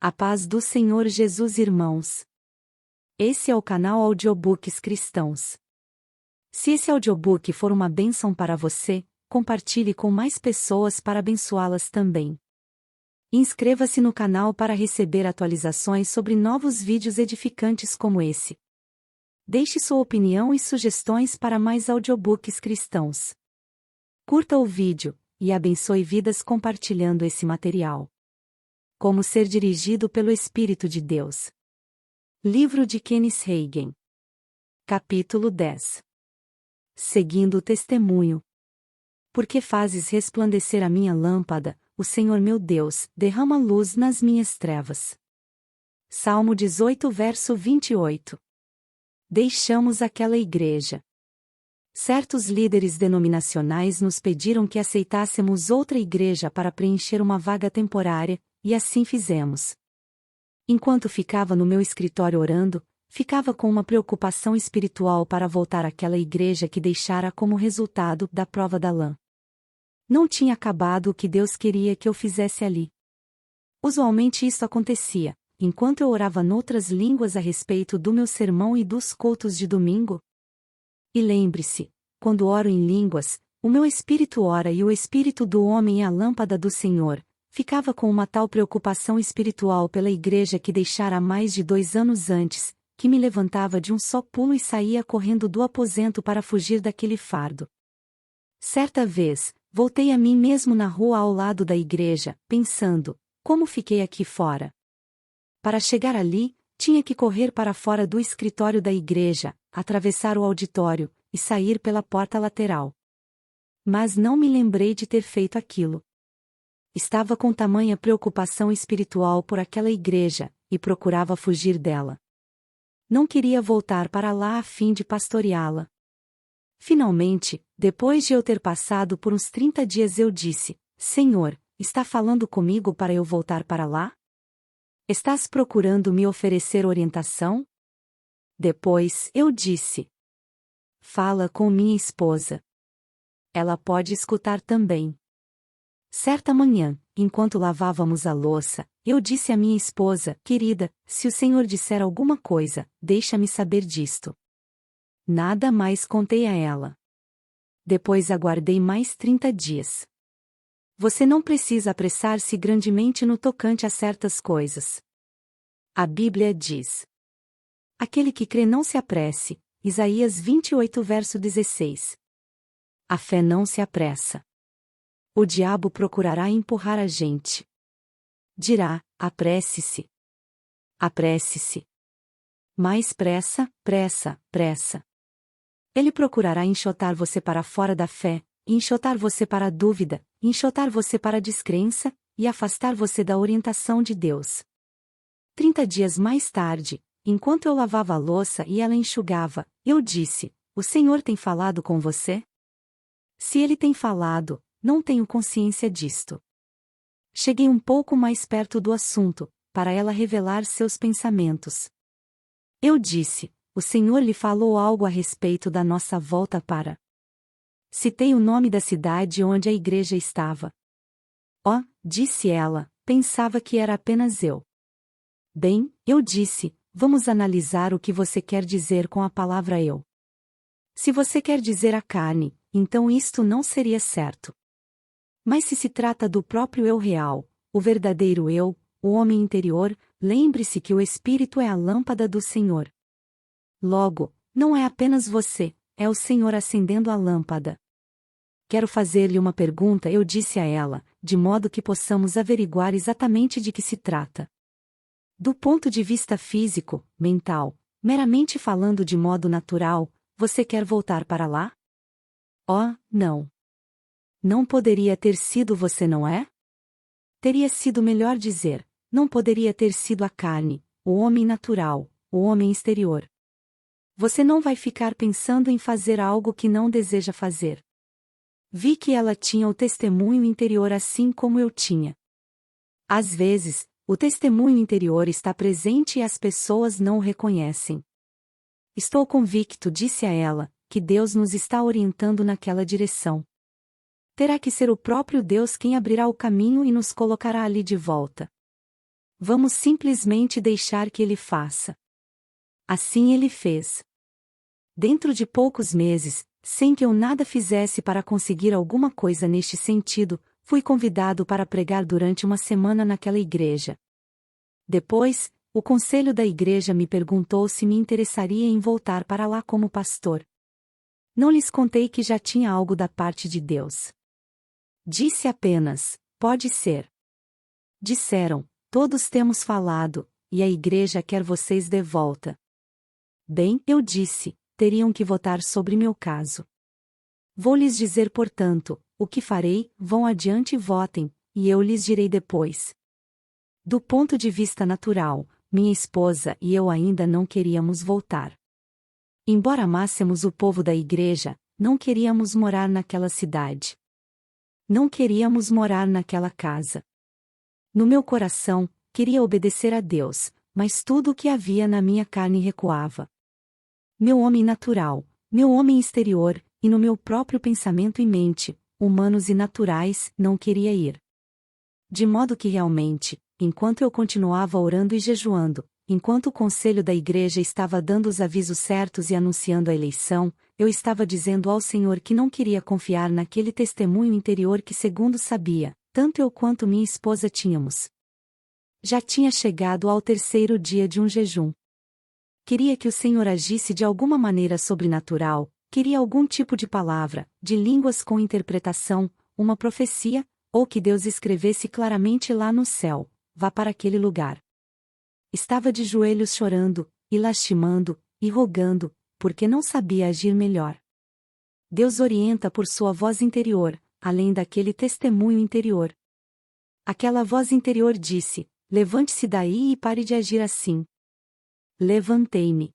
A paz do Senhor Jesus, irmãos. Esse é o canal Audiobooks Cristãos. Se esse audiobook for uma bênção para você, compartilhe com mais pessoas para abençoá-las também. Inscreva-se no canal para receber atualizações sobre novos vídeos edificantes como esse. Deixe sua opinião e sugestões para mais audiobooks cristãos. Curta o vídeo e abençoe vidas compartilhando esse material. Como ser dirigido pelo Espírito de Deus. Livro de Kenneth Hagin. Capítulo 10. Seguindo o testemunho. Porque fazes resplandecer a minha lâmpada, o Senhor meu Deus, derrama luz nas minhas trevas. Salmo 18, verso 28. Deixamos aquela igreja. Certos líderes denominacionais nos pediram que aceitássemos outra igreja para preencher uma vaga temporária, e assim fizemos. Enquanto ficava no meu escritório orando, ficava com uma preocupação espiritual para voltar àquela igreja que deixara como resultado da prova da lã. Não tinha acabado o que Deus queria que eu fizesse ali. Usualmente isso acontecia, enquanto eu orava noutras línguas a respeito do meu sermão e dos cultos de domingo. E lembre-se, quando oro em línguas, o meu espírito ora e o espírito do homem é a lâmpada do Senhor. Ficava com uma tal preocupação espiritual pela igreja que deixara há mais de 2 anos antes, que me levantava de um só pulo e saía correndo do aposento para fugir daquele fardo. Certa vez, voltei a mim mesmo na rua ao lado da igreja, pensando, como fiquei aqui fora? Para chegar ali, tinha que correr para fora do escritório da igreja, atravessar o auditório, e sair pela porta lateral. Mas não me lembrei de ter feito aquilo. Estava com tamanha preocupação espiritual por aquela igreja, e procurava fugir dela. Não queria voltar para lá a fim de pastoreá-la. Finalmente, depois de eu ter passado por uns 30 dias eu disse, Senhor, está falando comigo para eu voltar para lá? Estás procurando me oferecer orientação? Depois, eu disse, fala com minha esposa. Ela pode escutar também. Certa manhã, enquanto lavávamos a louça, eu disse à minha esposa, querida, se o Senhor disser alguma coisa, deixa-me saber disto. Nada mais contei a ela. Depois aguardei mais 30 dias. Você não precisa apressar-se grandemente no tocante a certas coisas. A Bíblia diz. Aquele que crê não se apresse, Isaías 28 verso 16. A fé não se apressa. O diabo procurará empurrar a gente. Dirá, apresse-se. Apresse-se. Mais pressa, pressa, pressa. Ele procurará enxotar você para fora da fé, enxotar você para a dúvida, enxotar você para a descrença, e afastar você da orientação de Deus. 30 dias mais tarde, enquanto eu lavava a louça e ela enxugava, eu disse, o Senhor tem falado com você? Se ele tem falado, não tenho consciência disto. Cheguei um pouco mais perto do assunto, para ela revelar seus pensamentos. Eu disse, o Senhor lhe falou algo a respeito da nossa volta para. Citei o nome da cidade onde a igreja estava. Oh, disse ela, pensava que era apenas eu. Bem, eu disse, vamos analisar o que você quer dizer com a palavra eu. Se você quer dizer a carne, então isto não seria certo. Mas se trata do próprio eu real, o verdadeiro eu, o homem interior, lembre-se que o Espírito é a lâmpada do Senhor. Logo, não é apenas você, é o Senhor acendendo a lâmpada. Quero fazer-lhe uma pergunta, eu disse a ela, de modo que possamos averiguar exatamente de que se trata. Do ponto de vista físico, mental, meramente falando de modo natural, você quer voltar para lá? Oh, não. Não poderia ter sido você, não é? Teria sido melhor dizer, não poderia ter sido a carne, o homem natural, o homem exterior. Você não vai ficar pensando em fazer algo que não deseja fazer. Vi que ela tinha o testemunho interior assim como eu tinha. Às vezes, o testemunho interior está presente e as pessoas não o reconhecem. Estou convicto, disse a ela, que Deus nos está orientando naquela direção. Terá que ser o próprio Deus quem abrirá o caminho e nos colocará ali de volta. Vamos simplesmente deixar que ele faça. Assim ele fez. Dentro de poucos meses, sem que eu nada fizesse para conseguir alguma coisa neste sentido, fui convidado para pregar durante uma semana naquela igreja. Depois, o conselho da igreja me perguntou se me interessaria em voltar para lá como pastor. Não lhes contei que já tinha algo da parte de Deus. Disse apenas, pode ser. Disseram, todos temos falado, e a igreja quer vocês de volta. Bem, eu disse, teriam que votar sobre meu caso. Vou lhes dizer portanto, o que farei, vão adiante e votem, e eu lhes direi depois. Do ponto de vista natural, minha esposa e eu ainda não queríamos voltar. Embora amássemos o povo da igreja, não queríamos morar naquela cidade. Não queríamos morar naquela casa. No meu coração, queria obedecer a Deus, mas tudo o que havia na minha carne recuava. Meu homem natural, meu homem exterior, e no meu próprio pensamento e mente, humanos e naturais, não queria ir. De modo que realmente, enquanto eu continuava orando e jejuando, enquanto o conselho da igreja estava dando os avisos certos e anunciando a eleição, eu estava dizendo ao Senhor que não queria confiar naquele testemunho interior que, segundo sabia, tanto eu quanto minha esposa tínhamos. Já tinha chegado ao terceiro dia de um jejum. Queria que o Senhor agisse de alguma maneira sobrenatural, queria algum tipo de palavra, de línguas com interpretação, uma profecia, ou que Deus escrevesse claramente lá no céu, vá para aquele lugar. Estava de joelhos chorando, e lastimando, e rogando, porque não sabia agir melhor. Deus orienta por sua voz interior, além daquele testemunho interior. Aquela voz interior disse, levante-se daí e pare de agir assim. Levantei-me.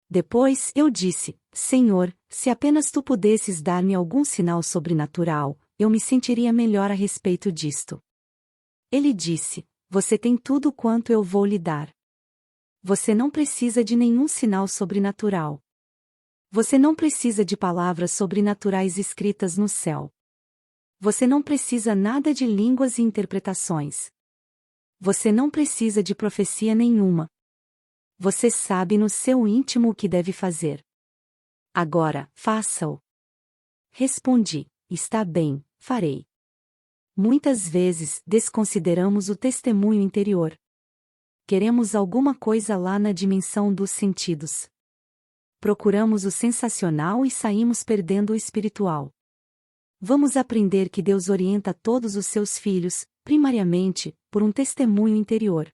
Depois eu disse, Senhor, se apenas tu pudesses dar-me algum sinal sobrenatural, eu me sentiria melhor a respeito disto. Ele disse, você tem tudo quanto eu vou lhe dar. Você não precisa de nenhum sinal sobrenatural. Você não precisa de palavras sobrenaturais escritas no céu. Você não precisa nada de línguas e interpretações. Você não precisa de profecia nenhuma. Você sabe no seu íntimo o que deve fazer. Agora, faça-o. Respondi, está bem, farei. Muitas vezes desconsideramos o testemunho interior. Queremos alguma coisa lá na dimensão dos sentidos. Procuramos o sensacional e saímos perdendo o espiritual. Vamos aprender que Deus orienta todos os seus filhos, primariamente, por um testemunho interior.